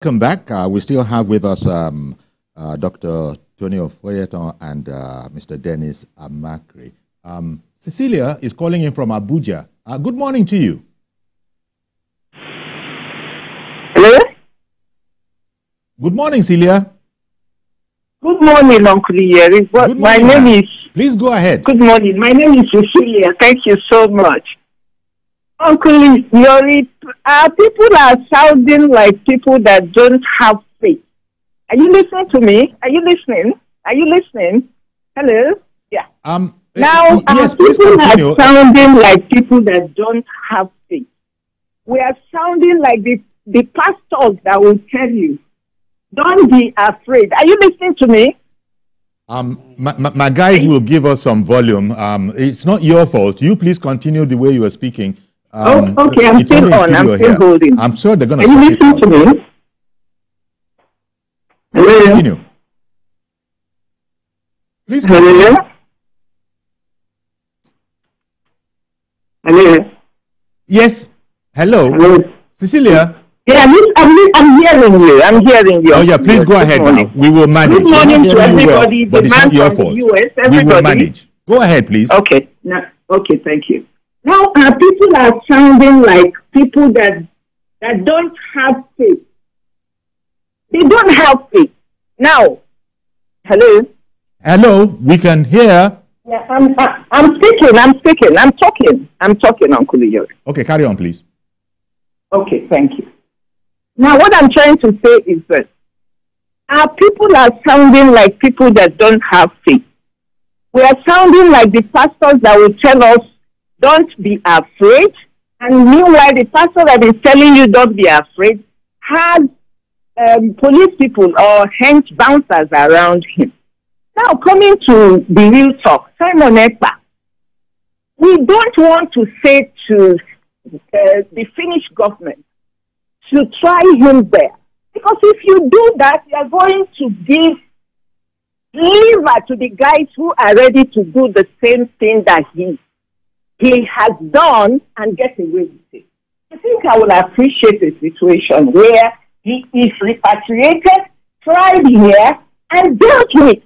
Welcome back. We still have with us Dr. Tony Ofoyetan and Mr. Dennis Amachree. Cecilia is calling in from Abuja. Good morning to you. Hello? Good morning, Celia. Good morning, Uncle Yeri. My name is... Please go ahead. Good morning. My name is Cecilia. Thank you so much. Uncle Yori, people are sounding like people that don't have faith. Are you listening to me? Are you listening? Are you listening? Hello? Yeah. Now, yes, people are sounding like people that don't have faith. We are sounding like the pastors that will tell you, don't be afraid. Are you listening to me? My guys will give us some volume. It's not your fault. You please continue the way you are speaking. Okay, I'm still on. I'm still holding. I'm sure they're going to Can you listen to me? Please continue. Please continue. Hello? Yes. Hello. Hello? Cecilia. Yeah, I'm hearing you. I'm hearing you. Oh, yeah, please go ahead now. We will manage. Good morning to everybody. But it's not your fault. We will manage. Go ahead, please. Okay. Okay, thank you. Now, people are sounding like people that don't have faith. They don't have faith. Now, hello? Hello, we can hear. Yeah, I'm speaking. I'm talking, Uncle Yori. Okay, carry on, please. Okay, thank you. Now, what I'm trying to say is that people are sounding like people that don't have faith. We are sounding like the pastors that will tell us, don't be afraid. And meanwhile, the pastor that is telling you don't be afraid has police people or hench bouncers around him. Now, coming to the real talk, Simon Ekpa, we don't want to say to the Finnish government to try him there. Because if you do that, you are going to give liver to the guys who are ready to do the same thing that he has done and get away with it. I think I would appreciate a situation where he is repatriated, tried here, and dealt with.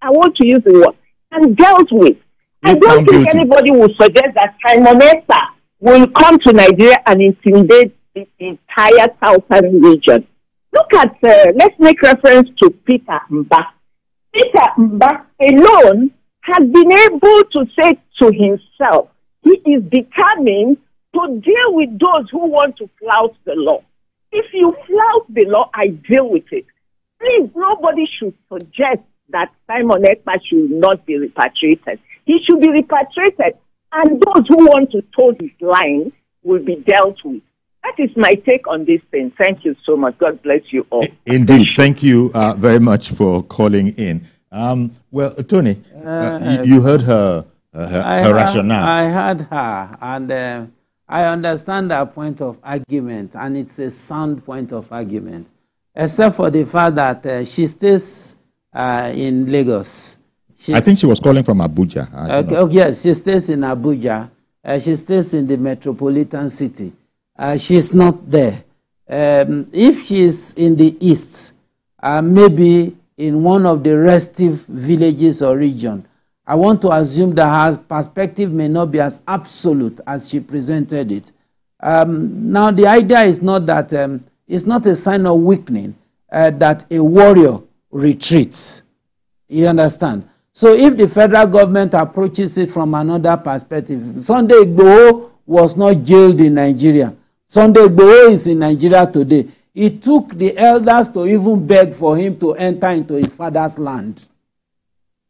I want to use the word. And dealt with. I don't think anybody will suggest that Simon Ekpa will come to Nigeria and intimidate the entire southern region. Look at, let's make reference to Peter Mba. Peter Mba alone has been able to say to himself, he is determined to deal with those who want to flout the law. If you flout the law, I deal with it. Please, nobody should suggest that Simon Ekpa should not be repatriated. He should be repatriated, and those who want to toe his line will be dealt with. That is my take on this thing. Thank you so much. God bless you all. Indeed. Thank you very much for calling in. Well, Tony, you heard her rationale. I heard her, and I understand her point of argument, and it's a sound point of argument, except for the fact that she stays in Lagos. I think she was calling from Abuja. Yes, she stays in Abuja. She stays in the metropolitan city. She's not there. If she's in the east, maybe in one of the restive villages or region, I want to assume that her perspective may not be as absolute as she presented it. Now, the idea is not that it's not a sign of weakening that a warrior retreats. You understand? So if the federal government approaches it from another perspective, Sunday Igboho was not jailed in Nigeria. Sunday Igboho is in Nigeria today. It took the elders to even beg for him to enter into his father's land.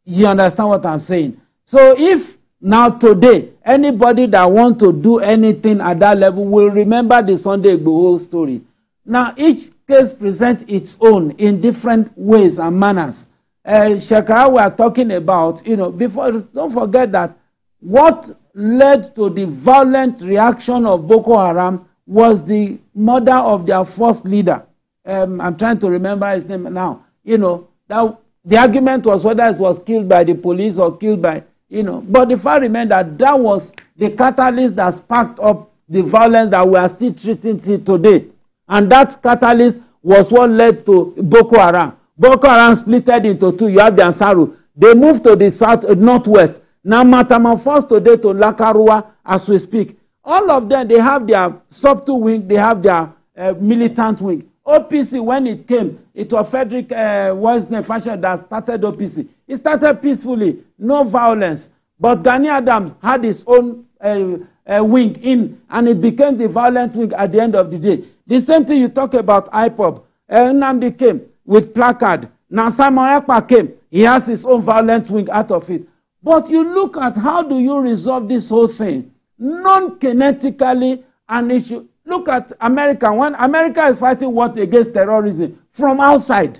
You understand what I'm saying? So if now today, anybody that wants to do anything at that level will remember the Sunday Igboho story. Now each case presents its own in different ways and manners. Shekara, we are talking about, before, don't forget that what led to the violent reaction of Boko Haram was the murder of their first leader. I'm trying to remember his name now. That the argument was whether it was killed by the police or killed by, But the fact remains that was the catalyst that sparked up the violence that we are still treating today. And that catalyst was what led to Boko Haram. Boko Haram splitted into two. You have the Ansaru. They moved to the northwest. Now metamorphosed today to Lakarua as we speak. All of them, they have their subtle wing, they have their militant wing. OPC, when it came, it was Frederick Fasher that started OPC. It started peacefully, no violence. But Gani Adams had his own wing in, and it became the violent wing at the end of the day. The same thing you talk about IPOB. Nnamdi came with placard. Now Simon Ekpa came. He has his own violent wing out of it. But you look at how do you resolve this whole thing? Non-kinetically, an issue. Look at America. When America is fighting what against terrorism from outside,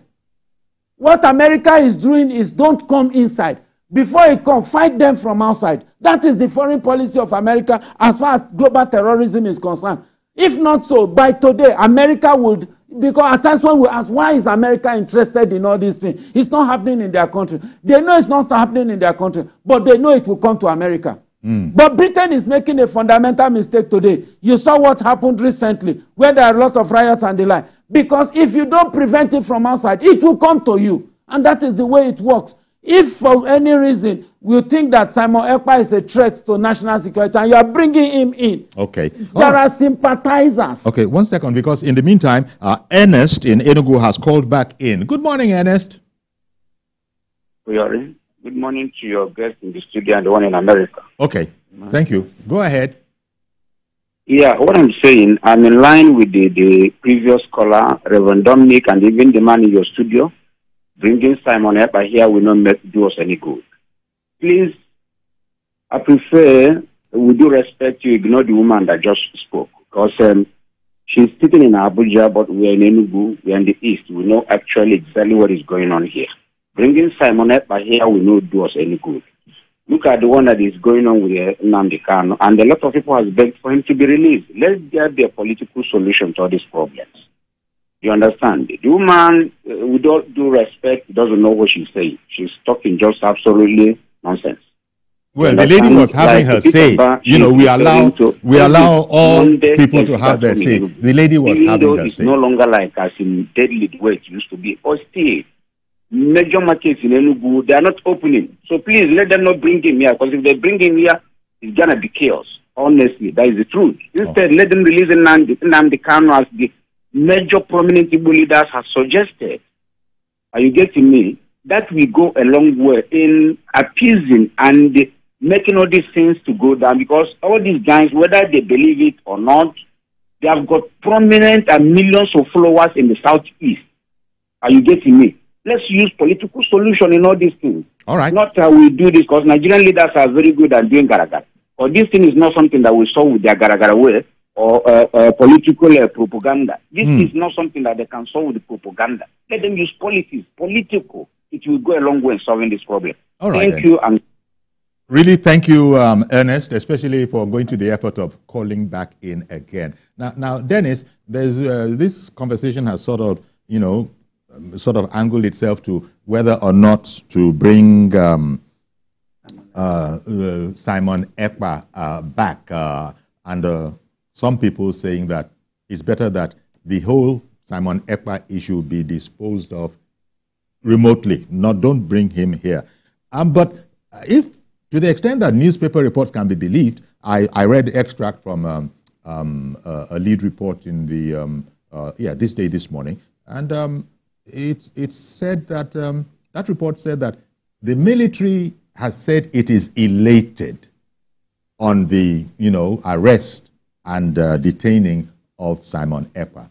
what America is doing is don't come inside. Before it comes, fight them from outside. That is the foreign policy of America as far as global terrorism is concerned. If not so, by today, America would, because at times when we ask, why is America interested in all these things? It's not happening in their country. They know it's not happening in their country, but they know it will come to America. But Britain is making a fundamental mistake today. You saw what happened recently, where there are a lot of riots and the like. Because if you don't prevent it from outside, it will come to you. And that is the way it works. If for any reason we think that Simon Ekpa is a threat to national security and you are bringing him in, there are sympathizers. Okay, 1 second, because in the meantime, Ernest in Enugu has called back in. Good morning, Ernest. Good morning to your guest in the studio and the one in America. Okay, thank you. Go ahead. Yeah, what I'm saying, I'm in line with the previous caller, Reverend Dominic, and even the man in your studio. Bringing Simon Ekpa here will not do us any good. Please, I prefer, with due respect, to ignore the woman that just spoke. Because she's sitting in Abuja, but we're in Enugu, we're in the east. We know actually exactly what is going on here. Bringing Simon Ekpa here will not do us any good. Look at the one that is going on with Nnamdi Kanu, and a lot of people have begged for him to be released. Let there be a political solution to all these problems. You understand? The woman, with all due respect, doesn't know what she's saying. She's talking just absolutely nonsense. Well, the lady was having her say. You know, we allow all people to have their say. The lady was having her say. It's no longer like as in deadly the way it used to be. But still, major markets in Enugu, they are not opening. So please, let them not bring him here. Because if they bring him here, it's going to be chaos. Honestly, that is the truth. Instead, let them release Nnamdi Kanu as the major prominent Igbo leaders have suggested. Are you getting me? That will go a long way in appeasing and making all these things to go down, because all these guys, whether they believe it or not, they have got prominent and millions of followers in the southeast. Are you getting me? Let's use political solution in all these things. All right. Not how we do this, because Nigerian leaders are very good at doing garagara. Or this thing is not something that we solve with their garagara way or political propaganda. This is not something that they can solve with the propaganda. Let them use politics, political. It will go a long way in solving this problem. All right. Thank you. And really, thank you, Ernest, especially for going to the effort of calling back in again. Now, Dennis, there's this conversation has sort of angled itself to whether or not to bring Simon Ekpa back, and some people saying that it's better that the whole Simon Ekpa issue be disposed of remotely. Don't bring him here. But if, to the extent that newspaper reports can be believed, I read extract from a lead report in the this morning, and it said that that report said that the military has said it is elated on the arrest and detaining of Simon Ekpa.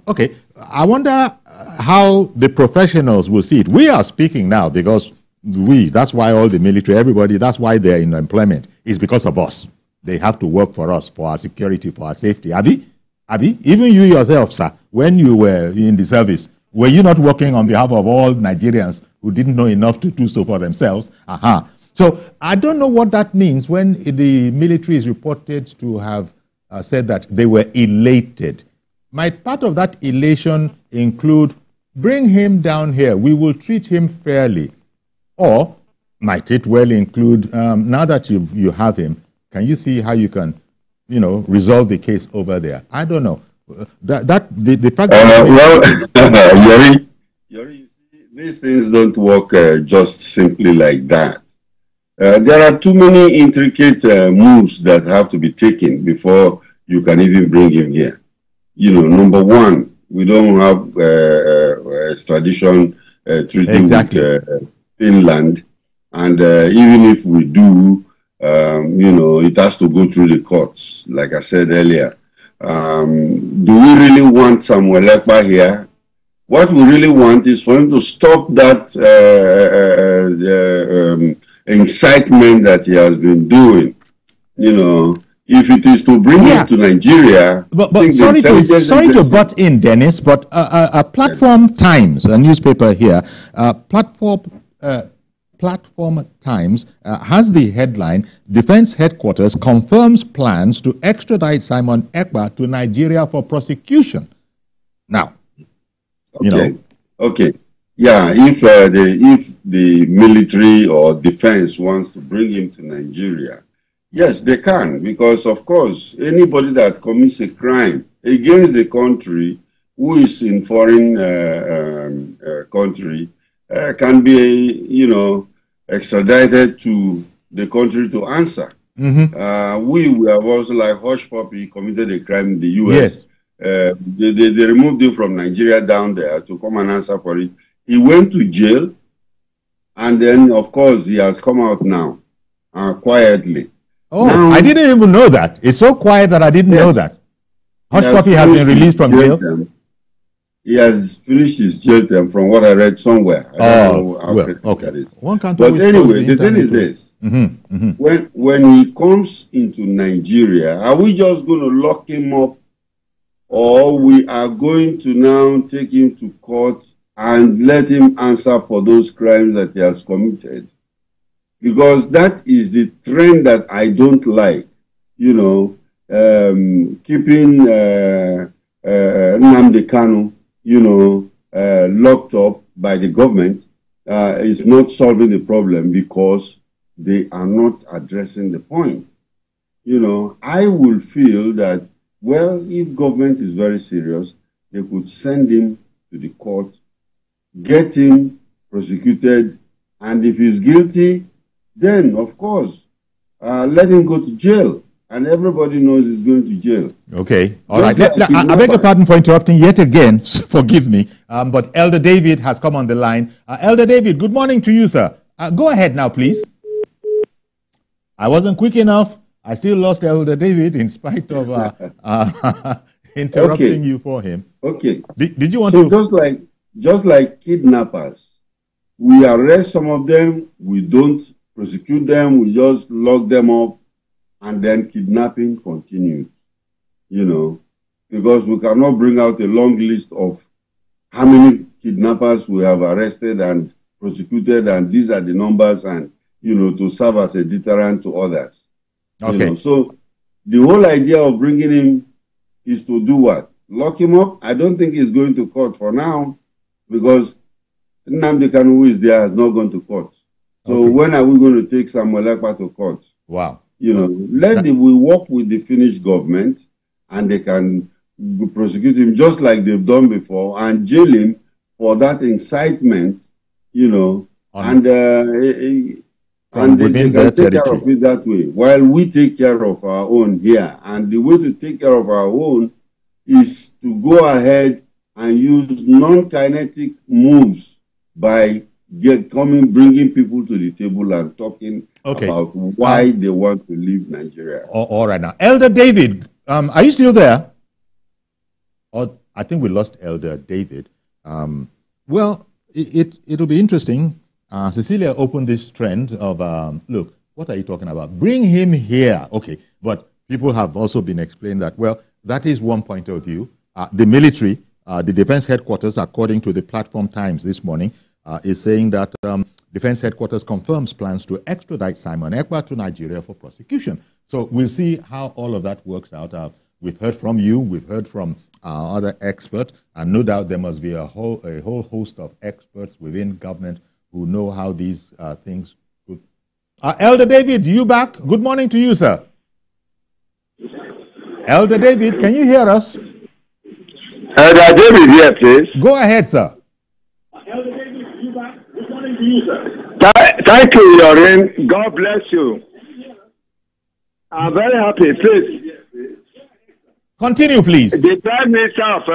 Okay, I wonder how the professionals will see it. We are speaking now because that's why all the military, everybody, that's why they're in employment, is because of us. They have to work for us, for our security, for our safety. Abi, even you yourself, sir, when you were in the service, were you not working on behalf of all Nigerians who didn't know enough to do so for themselves? So I don't know what that means when the military is reported to have said that they were elated. Might part of that elation include, bring him down here, we will treat him fairly? Or might it well include, now that you have him, can you see how you can, resolve the case over there? I don't know. The fact Yuri, you see, these things don't work just simply like that. There are too many intricate moves that have to be taken before you can even bring him here. You know, number one, we don't have extradition treaty with Finland, and even if we do, you know, it has to go through the courts, like I said earlier. Do we really want Samuel Ekpa here? What we really want is for him to stop that incitement that he has been doing. You know, if it is to bring him to Nigeria. But sorry to butt in, Dennis, but Platform Times, a newspaper here, Platform Times has the headline, Defense Headquarters confirms plans to extradite Simon Ekpa to Nigeria for prosecution. Now, you know. Okay. Yeah, if the military or defense wants to bring him to Nigeria, yes, they can, because, of course, anybody that commits a crime against the country who is in foreign country can be, you know, extradited to the country to answer. Mm-hmm. We have also, like Hush Puppy, committed a crime in the U.S. Yes. They removed him from Nigeria down there to come and answer for it. He went to jail, and then, of course, he has come out now, quietly. Oh, now, I didn't even know that. It's so quiet that I didn't know that. Hush Puppy has been released from jail. He has finished his jail term, from what I read somewhere. I don't know how okay. That is. But anyway, the thing is this. When he comes into Nigeria, are we just going to lock him up, or we are going to now take him to court and let him answer for those crimes that he has committed? Because that is the trend that I don't like. You know, keeping Nnamdi Kanu, you know, locked up by the government is not solving the problem, because they are not addressing the point. You know, I will feel that, well, if government is very serious, they could send him to the court, get him prosecuted, and if he's guilty, then, of course, let him go to jail. And everybody knows he's going to jail. Okay. All right. I beg your pardon for interrupting yet again. Forgive me. But Elder David has come on the line. Elder David, good morning to you, sir. Go ahead now, please. I wasn't quick enough. I still lost Elder David in spite of interrupting you for him. Okay. Did you want to... Just like kidnappers, we arrest some of them, we don't prosecute them, we just lock them up, and then kidnapping continues, you know, because we cannot bring out a long list of how many kidnappers we have arrested and prosecuted, and these are the numbers, and, you know, to serve as a deterrent to others. Okay. You know? So the whole idea of bringing him is to do what? Lock him up? I don't think he's going to court for now, because Nnamdi Kanu, who is there, has not gone to court. So when are we going to take Samuel Ekpa to court? Wow. You know, we work with the Finnish government, and they can prosecute him just like they've done before, and jail him for that incitement, you know, and they can take care of it that way, while we take care of our own here. And the way to take care of our own is to go ahead and use non-kinetic moves by bringing people to the table and talking about why they want to leave Nigeria. All right now. Elder David, are you still there? I think we lost Elder David. Well, it'll be interesting. Cecilia opened this trend of, look, what are you talking about? Bring him here. Okay, but people have also been explained that, well, that is one point of view. The military, the defense headquarters, according to the Platform Times this morning, is saying that Defense Headquarters confirms plans to extradite Simon Ekpa to Nigeria for prosecution. So we'll see how all of that works out. We've heard from you, we've heard from other experts, and no doubt there must be a whole host of experts within government who know how these things could... Elder David, you back? Good morning to you, sir. Elder David, can you hear us? David here, please. Go ahead, sir. Thank you, Yorin. God bless you. I'm very happy. Please. Continue, please. The Prime Minister of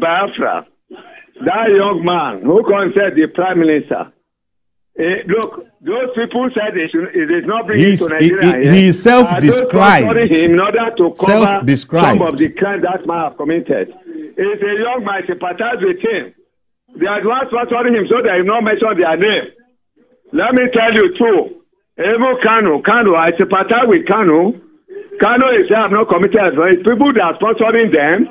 Biafra, that young man who considered the Prime Minister. Look, those people said it is not bringing to Nigeria. He is self-described. In order to cover some of the crimes that man have committed. He's a young man, sympathize with him. They are the ones sponsoring him so they will not mention their name. Let me tell you too. Even Kanu, I sympathize with Kanu. Kanu is have not committed as well. It's people that are sponsoring them,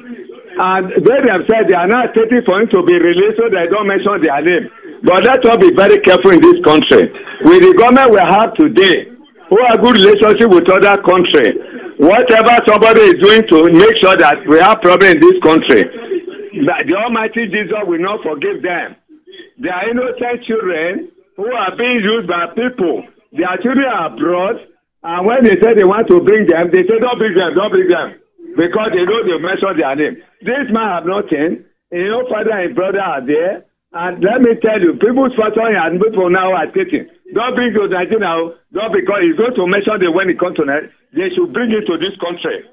and they themselves they are not stating for him to be released so they don't mention their name. But let's all be very careful in this country. With the government we have today, who have good relationship with other countries, whatever somebody is doing to make sure that we have problem in this country, the Almighty Jesus will not forgive them. They are innocent children who are being used by people. Their children are abroad, and when they say they want to bring them, they say don't bring them, because they know they mention their name. This man have nothing. His own father and brother are there. And let me tell you, people sponsoring and people now are taking. Don't bring to Nigeria now, not because he's going to mention them when he comes to Nigeria. They should bring it to this country.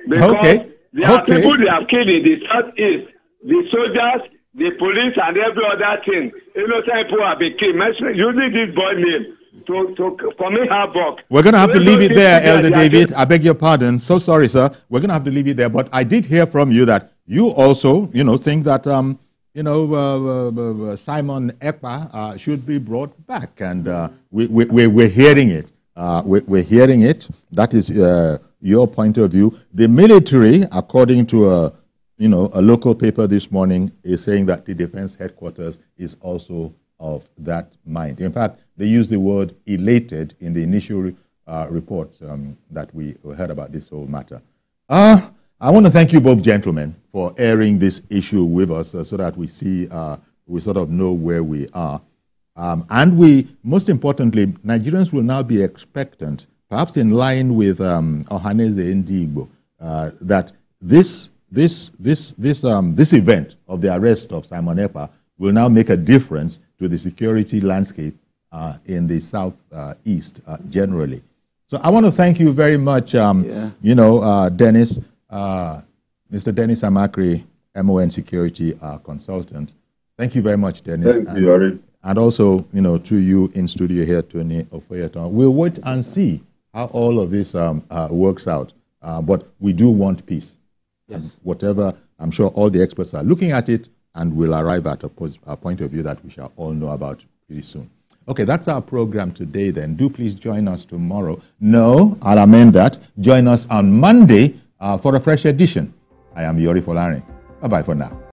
Because there are people they have killed in the southeast, the soldiers, the police, and every other thing. Innocent people have been killed. Using this boy name to commit havoc. We're going to have to leave it there, Elder David. I beg your pardon. So sorry, sir. We're going to have to leave it there. But I did hear from you that you also, think that Simon Ekpa should be brought back, and we're hearing it. We're hearing it. That is your point of view. The military, according to a local paper this morning, is saying that the defense headquarters is also of that mind. In fact, they use the word elated in the initial report that we heard about this whole matter. I want to thank you both gentlemen for airing this issue with us so that we see, we sort of know where we are. And most importantly, Nigerians will now be expectant, perhaps in line with Ohaneze Ndigbo, that this event of the arrest of Simon Ekpa will now make a difference to the security landscape in the southeast generally. So I want to thank you very much, Dennis. Mr. Dennis Amachree, MON Security Consultant. Thank you very much, Dennis. Thank you, Yori. And also, to you in studio here, Tony Ofoyetan. We'll wait and see how all of this works out. But we do want peace. Yes. And whatever, I'm sure all the experts are looking at it and will arrive at a point of view that we shall all know about pretty soon. Okay, that's our program today then. Do please join us tomorrow. No, I'll amend that. Join us on Monday for a fresh edition. I am Yori Folari. Bye-bye for now.